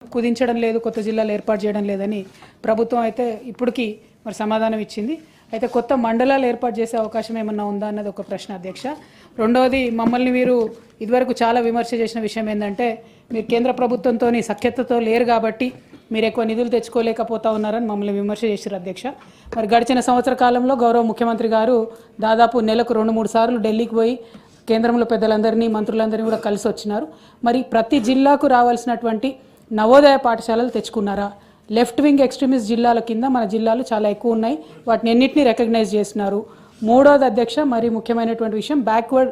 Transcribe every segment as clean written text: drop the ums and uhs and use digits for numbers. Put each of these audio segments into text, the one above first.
కుదించడం లేదు, కొత్త జిల్లాలు ఏర్పాటు చేయడం లేదని ప్రభుత్వం అయితే ఇప్పటికీ మరి సమాధానం ఇచ్చింది. అయితే కొత్త మండలాలు ఏర్పాటు చేసే అవకాశం ఏమన్నా ఉందా అన్నది ఒక ప్రశ్న అధ్యక్ష. రెండవది, మమ్మల్ని మీరు ఇదివరకు చాలా విమర్శ చేసిన విషయం ఏంటంటే మీరు కేంద్ర ప్రభుత్వంతో సఖ్యతతో లేరు కాబట్టి మీరు ఎక్కువ నిధులు తెచ్చుకోలేకపోతా ఉన్నారని మమ్మల్ని విమర్శ చేశారు అధ్యక్ష. మరి గడిచిన సంవత్సర కాలంలో గౌరవ ముఖ్యమంత్రి గారు దాదాపు నెలకు 2-3 సార్లు ఢిల్లీకి పోయి కేంద్రంలో పెద్దలందరినీ మంత్రులందరినీ కూడా కలిసి వచ్చినారు. మరి ప్రతి జిల్లాకు రావాల్సినటువంటి నవోదయ పాఠశాలలు తెచ్చుకున్నారా? లెఫ్ట్ వింగ్ ఎక్స్ట్రీమిస్ట్ జిల్లాల కింద మన జిల్లాలు చాలా ఎక్కువ ఉన్నాయి, వాటిని ఎన్నింటినీ రికగ్నైజ్ చేస్తున్నారు. మూడోది అధ్యక్ష, మరి ముఖ్యమైనటువంటి విషయం, బ్యాక్వర్డ్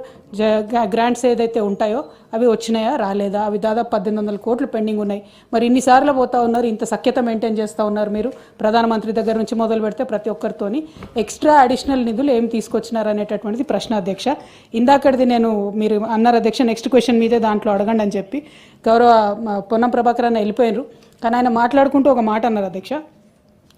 గ్రాంట్స్ ఏదైతే ఉంటాయో అవి వచ్చినాయా రాలేదా? అవి దాదాపు 1800 కోట్లు పెండింగ్ ఉన్నాయి. మరి ఇన్నిసార్లు పోతా ఉన్నారు, ఇంత సఖ్యత మెయింటైన్ చేస్తూ ఉన్నారు మీరు, ప్రధానమంత్రి దగ్గర నుంచి మొదలు పెడితే ప్రతి ఒక్కరితోని ఎక్స్ట్రా అడిషనల్ నిధులు ఏం తీసుకొచ్చినారు అనేటటువంటిది ప్రశ్న అధ్యక్ష. ఇందాకటిది నేను మీరు అన్నారు అధ్యక్ష, నెక్స్ట్ క్వశ్చన్ మీదే దాంట్లో అడగండి అని చెప్పి గౌరవ పొన్నం ప్రభాకర్ అన్న వెళ్ళిపోయినారు. కానీ ఆయన మాట్లాడుకుంటూ ఒక మాట అన్నారు అధ్యక్ష,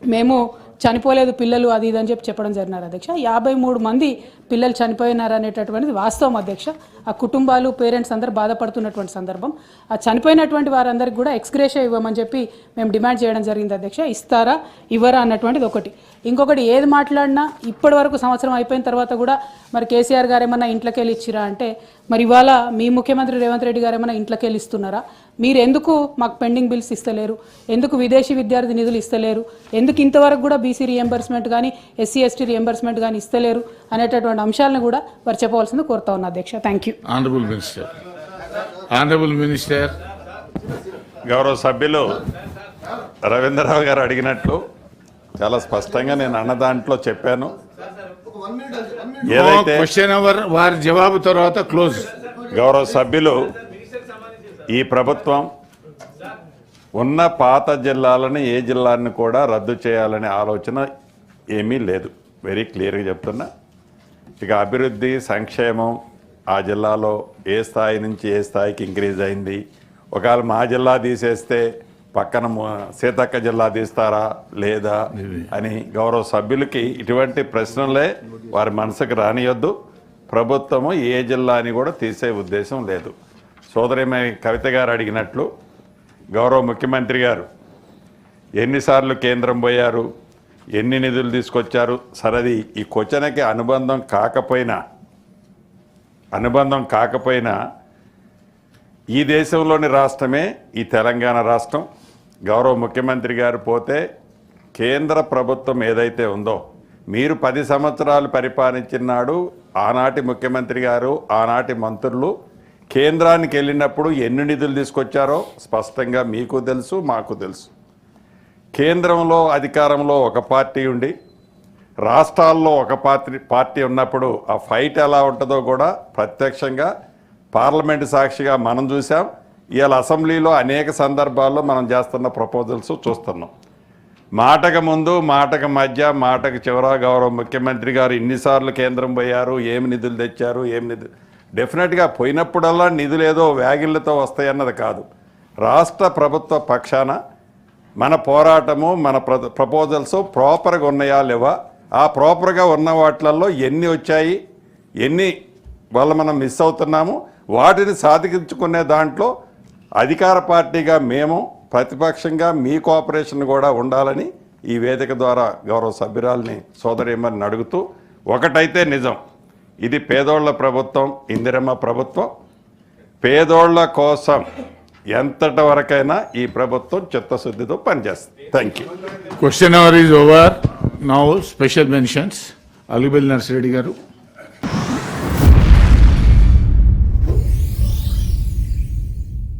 మేము చనిపోలేదు పిల్లలు అది ఇది అని చెప్పడం జరిగినారు అధ్యక్ష. 53 మంది పిల్లలు చనిపోయినారు అనేటటువంటిది వాస్తవం అధ్యక్ష. ఆ కుటుంబాలు పేరెంట్స్ అందరూ బాధపడుతున్నటువంటి సందర్భం. ఆ చనిపోయినటువంటి వారందరికీ కూడా ఎక్స్గ్రేషియా ఇవ్వమని చెప్పి మేము డిమాండ్ చేయడం జరిగింది అధ్యక్ష. ఇస్తారా ఇవ్వరా అన్నటువంటిది ఒకటి. ఇంకొకటి, ఏది మాట్లాడినా ఇప్పటి వరకు సంవత్సరం అయిపోయిన తర్వాత కూడా మరి కేసీఆర్ గారు ఏమన్నా ఇంట్లోకి వెళ్ళి ఇచ్చిరా అంటే, మరి ఇవాళ మీ ముఖ్యమంత్రి రేవంత్ రెడ్డి గారు ఏమన్నా ఇంట్లోకి వెళ్ళి ఇస్తున్నారా? మీరు ఎందుకు మాకు పెండింగ్ బిల్స్ ఇస్తలేరు? ఎందుకు విదేశీ విద్యార్థి నిధులు ఇస్తలేరు? ఎందుకు ఇంతవరకు కూడా బీసీ రియంబర్స్మెంట్ కానీ ఎస్సీ ఎస్టీ రియంబర్స్మెంట్ కానీ ఇస్తలేరు అనేటటువంటి అంశాలను కూడా వారు చెప్పవలసింది కోరుతా ఉన్నా అధ్యక్ష. Thank you. ఆనరబుల్ మినిస్టర్ గౌరవ సభ్యులు రవీంద్రరావు గారు అడిగినట్లు చాలా స్పష్టంగా నేను అన్న దాంట్లో చెప్పాను. ఏదైతే క్వశ్చన్ అవర్ వారి జవాబు తర్వాత క్లోజ్. గౌరవ సభ్యులు, ఈ ప్రభుత్వం ఉన్న పాత జిల్లాలను ఏ జిల్లాలను కూడా రద్దు చేయాలనే ఆలోచన ఏమీ లేదు. వెరీ క్లియర్గా చెప్తున్నా. ఇక అభివృద్ధి సంక్షేమం ఆ జిల్లాలో ఏ స్థాయి నుంచి ఏ స్థాయికి ఇంక్రీజ్ అయింది, ఒకవేళ మా జిల్లా తీసేస్తే పక్కన సీతక్క జిల్లా తీస్తారా లేదా అని గౌరవ సభ్యులకి ఇటువంటి ప్రశ్నలే వారి మనసుకు రానియొద్దు. ప్రభుత్వము ఏ జిల్లాని కూడా తీసే ఉద్దేశం లేదు. సోదరిమణి కవిత గారు అడిగినట్లు గౌరవ ముఖ్యమంత్రి గారు ఎన్నిసార్లు కేంద్రం పోయారు, ఎన్ని నిధులు తీసుకొచ్చారు, సరది ఈ క్వశ్చన్కి అనుబంధం కాకపోయినా ఈ దేశంలోని రాష్ట్రమే ఈ తెలంగాణ రాష్ట్రం. గౌరవ ముఖ్యమంత్రి గారు పోతే కేంద్ర ప్రభుత్వం ఏదైతే ఉందో, మీరు 10 సంవత్సరాలు పరిపాలించినాడు ఆనాటి ముఖ్యమంత్రి గారు, ఆనాటి మంత్రులు కేంద్రానికి వెళ్ళినప్పుడు ఎన్ని నిధులు తీసుకొచ్చారో స్పష్టంగా మీకు తెలుసు, మాకు తెలుసు. కేంద్రంలో అధికారంలో ఒక పార్టీ ఉండి రాష్ట్రాల్లో ఒక పార్టీ ఉన్నప్పుడు ఆ ఫైట్ ఎలా ఉంటుందో కూడా ప్రత్యక్షంగా పార్లమెంటు సాక్షిగా మనం చూసాం. ఇవాళ అసెంబ్లీలో అనేక సందర్భాల్లో మనం చేస్తున్న ప్రపోజల్స్ చూస్తున్నాం. మాటకు ముందు, మాటకు మధ్య, మాటకు చివర గౌరవ ముఖ్యమంత్రి గారు ఇన్నిసార్లు కేంద్రం పోయారు, ఏమి నిధులు తెచ్చారు, ఏమి నిధులు, డెఫినెట్గా పోయినప్పుడల్లా నిధులు ఏదో వ్యాగిళ్లతో వస్తాయన్నది కాదు. రాష్ట్ర ప్రభుత్వ పక్షాన మన పోరాటము, మన ప్రపోజల్స్ ప్రాపర్గా ఉన్నాయా లేవా, ఆ ప్రాపర్గా ఉన్న వాటిల్లో ఎన్ని వచ్చాయి, ఎన్ని వల్ల మనం మిస్ అవుతున్నాము, వాటిని సాధించుకునే దాంట్లో అధికార పార్టీగా మేము, ప్రతిపక్షంగా మీ కోఆపరేషన్ కూడా ఉండాలని ఈ వేదిక ద్వారా గౌరవ సభ్యురాల్ని సోదరీమణిని అడుగుతూ, ఒకటైతే నిజం, ఇది పేదోళ్ల ప్రభుత్వం, ఇందిరమ్మ ప్రభుత్వం. పేదోళ్ల కోసం ఎంతటి వరకైనా ఈ ప్రభుత్వం చిత్తశుద్ధితో పనిచేస్తుంది. Thank you. Question hour is over. Now special mentions. అలిబెల్ నర్సిరెడ్డి గారు.